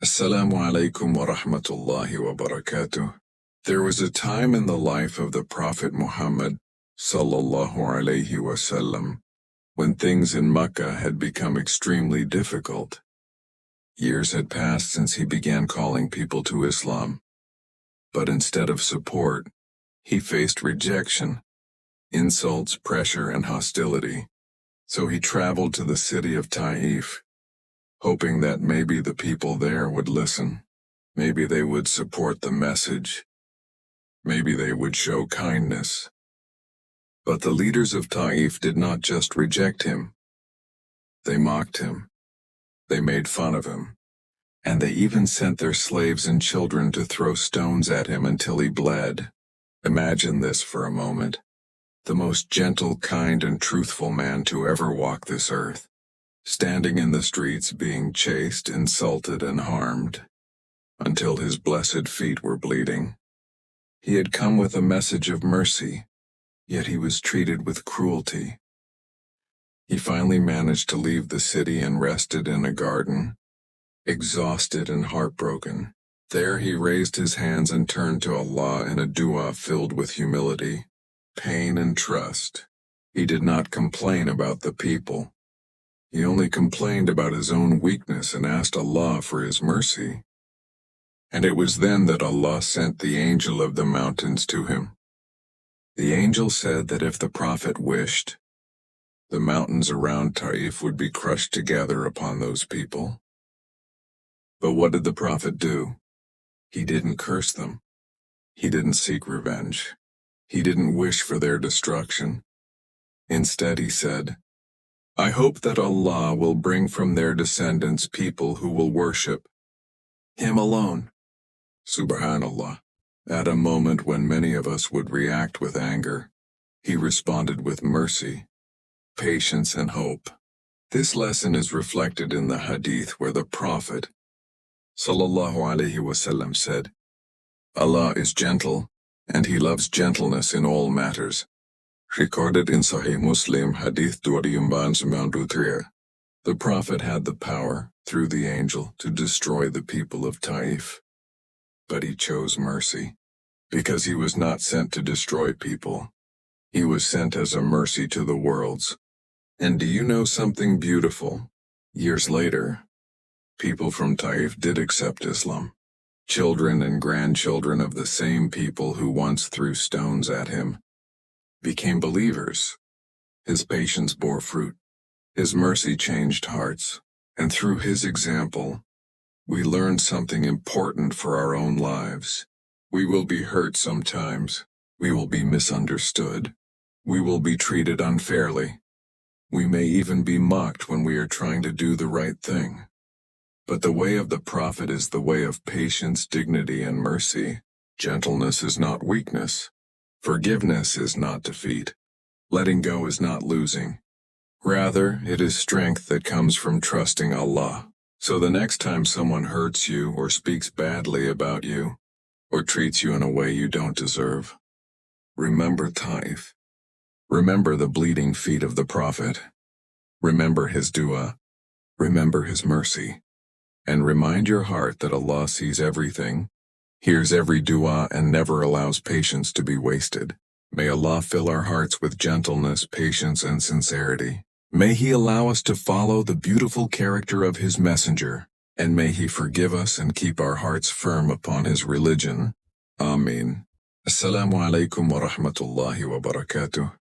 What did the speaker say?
Assalamu alaikum wa rahmatullahi wa barakatuh. There was a time in the life of the Prophet Muhammad sallallahu alaihi wasallam when things in Mecca had become extremely difficult. Years had passed since he began calling people to Islam. But instead of support, he faced rejection, insults, pressure, and hostility. So he traveled to the city of Taif, hoping that maybe the people there would listen. Maybe they would support the message. Maybe they would show kindness. But the leaders of Taif did not just reject him. They mocked him. They made fun of him. And they even sent their slaves and children to throw stones at him until he bled. Imagine this for a moment. The most gentle, kind, and truthful man to ever walk this earth, standing in the streets being chased, insulted, and harmed, until his blessed feet were bleeding. He had come with a message of mercy, yet he was treated with cruelty. He finally managed to leave the city and rested in a garden, exhausted and heartbroken. There he raised his hands and turned to Allah in a dua filled with humility, pain, and trust. He did not complain about the people. He only complained about his own weakness and asked Allah for his mercy. And it was then that Allah sent the angel of the mountains to him. The angel said that if the Prophet wished, the mountains around Taif would be crushed together upon those people. But what did the Prophet do? He didn't curse them. He didn't seek revenge. He didn't wish for their destruction. Instead, he said, I hope that Allah will bring from their descendants people who will worship Him alone. Subhanallah. At a moment when many of us would react with anger, He responded with mercy, patience, and hope. This lesson is reflected in the Hadith where the Prophet sallallahu alaihi wasallam said, Allah is gentle, and He loves gentleness in all matters. Recorded in Sahih Muslim Hadith 293. The Prophet had the power, through the angel, to destroy the people of Taif. But he chose mercy. Because he was not sent to destroy people. He was sent as a mercy to the worlds. And do you know something beautiful? Years later, people from Taif did accept Islam. Children and grandchildren of the same people who once threw stones at him became believers. His patience bore fruit. His mercy changed hearts. And through his example, we learned something important for our own lives. We will be hurt sometimes. We will be misunderstood. We will be treated unfairly. We may even be mocked when we are trying to do the right thing. But the way of the Prophet is the way of patience, dignity, and mercy. Gentleness is not weakness. Forgiveness is not defeat. Letting go is not losing. Rather, it is strength that comes from trusting Allah. So the next time someone hurts you or speaks badly about you, or treats you in a way you don't deserve, remember Taif. Remember the bleeding feet of the Prophet. Remember his dua. Remember his mercy. And remind your heart that Allah sees everything, hears every dua, and never allows patience to be wasted. May Allah fill our hearts with gentleness, patience, and sincerity. May He allow us to follow the beautiful character of His messenger, and may He forgive us and keep our hearts firm upon His religion. Ameen. Assalamu alaikum wa rahmatullahi wa barakatuh.